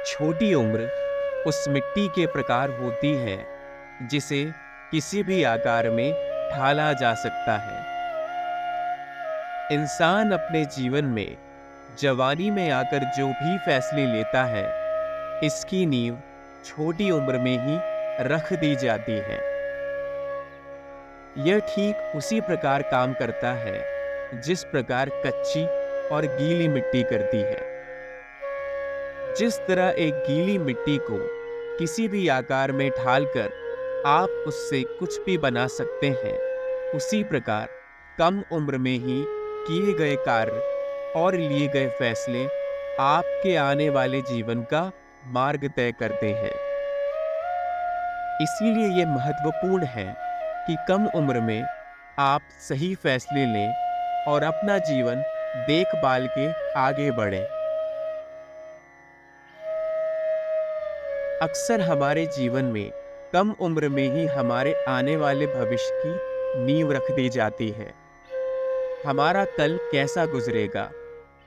छोटी उम्र उस मिट्टी के प्रकार होती है जिसे किसी भी आकार में ढाला जा सकता है। इंसान अपने जीवन में जवानी में आकर जो भी फैसले लेता है, इसकी नींव छोटी उम्र में ही रख दी जाती है। यह ठीक उसी प्रकार काम करता है जिस प्रकार कच्ची और गीली मिट्टी करती है। जिस तरह एक गीली मिट्टी को किसी भी आकार में ढालकर आप उससे कुछ भी बना सकते हैं, उसी प्रकार कम उम्र में ही किए गए कार्य और लिए गए फैसले आपके आने वाले जीवन का मार्ग तय करते हैं। इसीलिए यह महत्वपूर्ण है कि कम उम्र में आप सही फैसले लें और अपना जीवन देखभाल के आगे बढ़ें। अक्सर हमारे जीवन में कम उम्र में ही हमारे आने वाले भविष्य की नींव रख दी जाती है। हमारा कल कैसा गुजरेगा,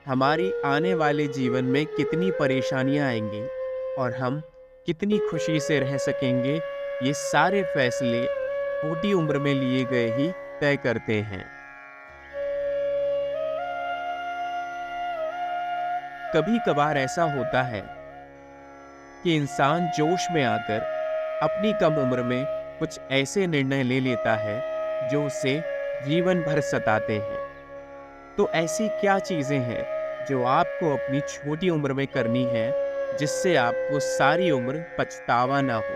हमारी आने वाले जीवन में कितनी परेशानियां आएंगी और हम कितनी खुशी से रह सकेंगे, ये सारे फैसले छोटी उम्र में लिए गए ही तय करते हैं। कभी कभार ऐसा होता है कि इंसान जोश में आकर अपनी कम उम्र में कुछ ऐसे निर्णय ले लेता है जो उसे जीवन भर सताते हैं। तो ऐसी क्या चीजें हैं जो आपको अपनी छोटी उम्र में करनी है, जिससे आपको सारी उम्र पछतावा ना हो?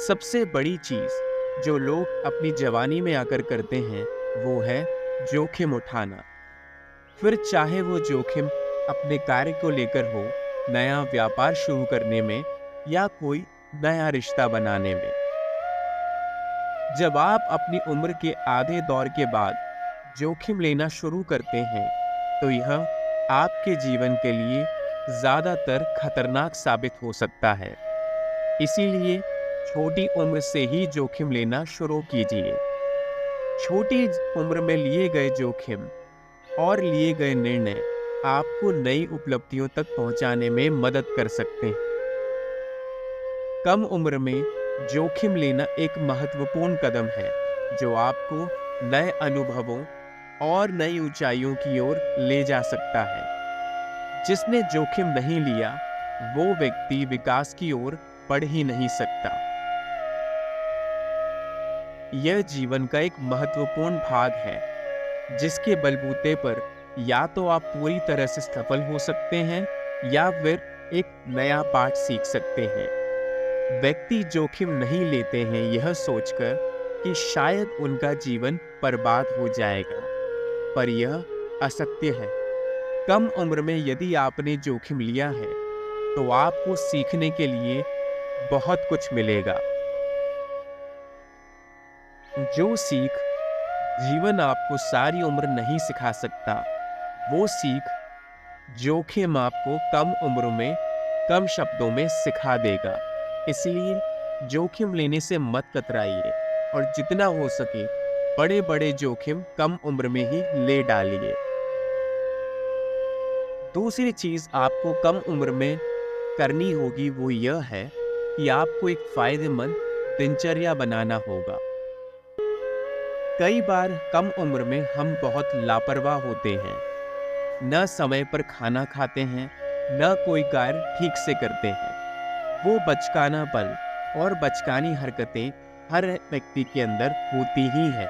सबसे बड़ी चीज जो लोग अपनी जवानी में आकर करते हैं वो है जोखिम उठाना। फिर चाहे वो जोखिम अपने कार्य को लेकर हो, नया व्यापार शुरू करने में या कोई नया रिश्ता बनाने में। जब आप अपनी उम्र के आधे दौर के बाद जोखिम लेना शुरू करते हैं, तो यह आपके जीवन के लिए ज्यादातर खतरनाक साबित हो सकता है। इसीलिए छोटी उम्र से ही जोखिम लेना शुरू कीजिए। छोटी उम्र में लिए गए जोखिम और लिए गए निर्णय आपको नई उपलब्धियों तक पहुंचाने में मदद कर सकते हैं। कम उम्र में जोखिम लेना एक महत्वपूर्ण कदम है जो आपको नए अनुभवों और नई ऊंचाइयों की ओर ले जा सकता है। जिसने जोखिम नहीं लिया, वो व्यक्ति विकास की ओर बढ़ ही नहीं सकता। यह जीवन का एक महत्वपूर्ण भाग है जिसके बलबूते पर या तो आप पूरी तरह से सफल हो सकते हैं या फिर एक नया पाठ सीख सकते हैं। व्यक्ति जोखिम नहीं लेते हैं यह सोचकर कि शायद उनका जीवन बर्बाद हो जाएगा, पर यह असत्य है। कम उम्र में यदि आपने जोखिम लिया है तो आपको सीखने के लिए बहुत कुछ मिलेगा। जो सीख जीवन आपको सारी उम्र नहीं सिखा सकता, वो सीख जोखिम आपको कम उम्र में कम शब्दों में सिखा देगा। इसलिए जोखिम लेने से मत कतराइए और जितना हो सके बड़े बड़े जोखिम कम उम्र में ही ले डालिए। दूसरी चीज आपको कम उम्र में करनी होगी वो यह है कि आपको एक फायदेमंद दिनचर्या बनाना होगा। कई बार कम उम्र में हम बहुत लापरवाह होते हैं, न समय पर खाना खाते हैं, न कोई कार्य ठीक से करते हैं। वो बचकानापन और बचकानी हरकतें हर व्यक्ति के अंदर होती ही है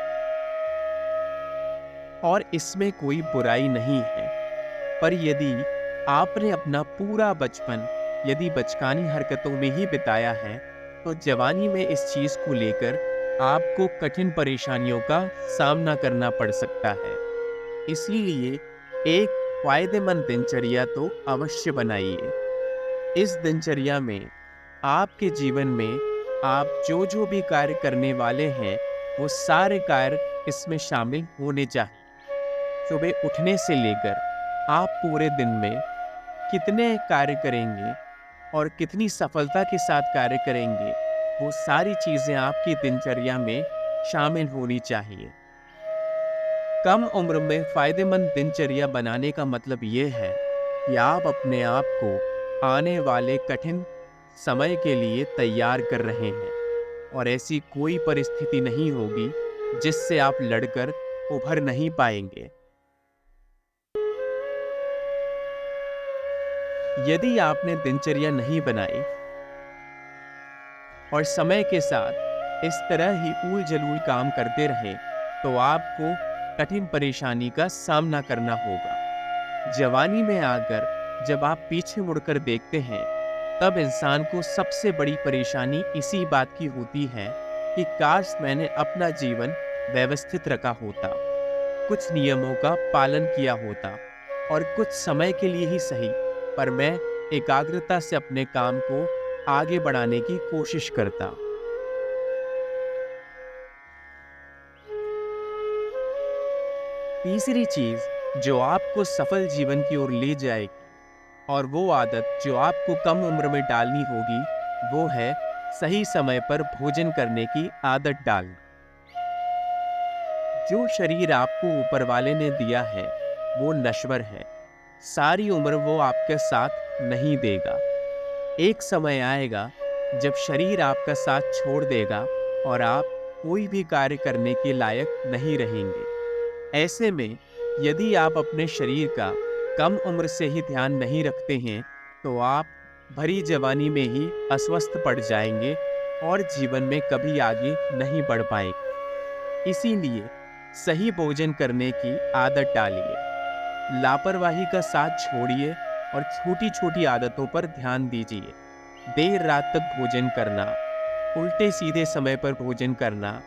और इसमें कोई बुराई नहीं है। पर यदि आपने अपना पूरा बचपन यदि बचकानी हरकतों में ही बिताया है, तो जवानी में इस चीज को लेकर आपको कठिन परेशानियों का सामना करना पड़ सकता है। इसलिए एक फायदेमंद दिनचर्या तो अवश्य बनाइए। इस दिनचर्या में आपके जीवन में आप जो जो भी कार्य करने वाले हैं, वो सारे कार्य इसमें शामिल होने चाहिए। सुबह उठने से लेकर आप पूरे दिन में कितने कार्य करेंगे और कितनी सफलता के साथ कार्य करेंगे, वो सारी चीजें आपकी दिनचर्या में शामिल होनी चाहिए। कम उम्र में फायदेमंद दिनचर्या बनाने का मतलब ये है कि आप अपने आप को आने वाले कठिन समय के लिए तैयार कर रहे हैं और ऐसी कोई परिस्थिति नहीं होगी जिससे आप लड़कर उभर नहीं पाएंगे। यदि आपने दिनचर्या नहीं बनाई और समय के साथ इस तरह ही ऊल जलूल काम करते रहे, तो आपको कठिन परेशानी का सामना करना होगा। जवानी में आकर जब आप पीछे मुड़कर देखते हैं, तब इंसान को सबसे बड़ी परेशानी इसी बात की होती है कि काश मैंने अपना जीवन व्यवस्थित रखा होता, कुछ नियमों का पालन किया होता और कुछ समय के लिए ही सही, पर मैं एकाग्रता से अपने काम को आगे बढ़ाने की कोशिश करता। तीसरी चीज जो आपको सफल जीवन की ओर ले जाएगी और वो आदत जो आपको कम उम्र में डालनी होगी, वो है सही समय पर भोजन करने की आदत डालना। जो शरीर आपको ऊपर वाले ने दिया है वो नश्वर है, सारी उम्र वो आपके साथ नहीं देगा। एक समय आएगा जब शरीर आपका साथ छोड़ देगा और आप कोई भी कार्य करने के लायक नहीं रहेंगे। ऐसे में यदि आप अपने शरीर का कम उम्र से ही ध्यान नहीं रखते हैं, तो आप भरी जवानी में ही अस्वस्थ पड़ जाएंगे और जीवन में कभी आगे नहीं बढ़ पाएंगे। इसीलिए सही भोजन करने की आदत डालिए, लापरवाही का साथ छोड़िए और छोटी छोटी आदतों पर ध्यान दीजिए। देर रात तक भोजन करना, उल्टे सीधे समय पर भोजन करना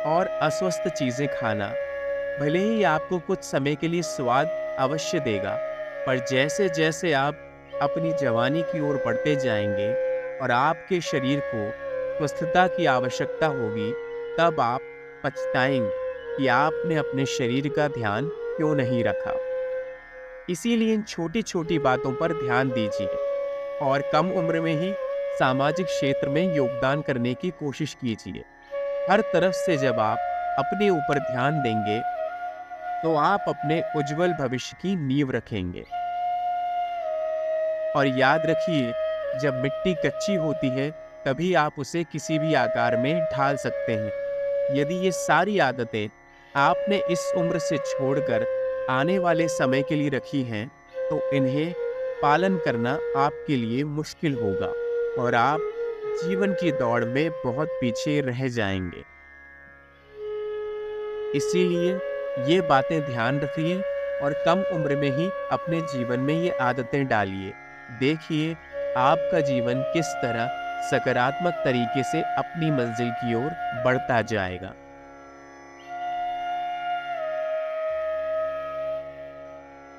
और अस्वस्थ चीजें खाना भले ही आपको कुछ समय के लिए स्वाद अवश्य देगा, पर जैसे जैसे आप अपनी जवानी की ओर बढ़ते जाएंगे और आपके शरीर को स्वस्थता की आवश्यकता होगी, तब आप पछताएंगे कि आपने अपने शरीर का ध्यान क्यों नहीं रखा। इसीलिए इन छोटी छोटी बातों पर ध्यान दीजिए और कम उम्र में ही सामाजिक क्षेत्र में योगदान करने की कोशिश कीजिए। हर तरफ से जब आप अपने ऊपर ध्यान देंगे, तो आप अपने उज्जवल भविष्य की नींव रखेंगे। और याद रखिए, जब मिट्टी कच्ची होती है, तभी आप उसे किसी भी आकार में ढाल सकते हैं। यदि ये सारी आदतें आपने इस उम्र से छोड़कर आने वाले समय के लिए रखी हैं, तो इन्हें पालन करना आपके लिए मुश्किल होगा और आप जीवन की दौड़ में बहुत पीछे रह जाएंगे। इसीलिए ये बातें ध्यान रखिए और कम उम्र में ही अपने जीवन में ये आदतें डालिए। देखिए आपका जीवन किस तरह सकारात्मक तरीके से अपनी मंजिल की ओर बढ़ता जाएगा।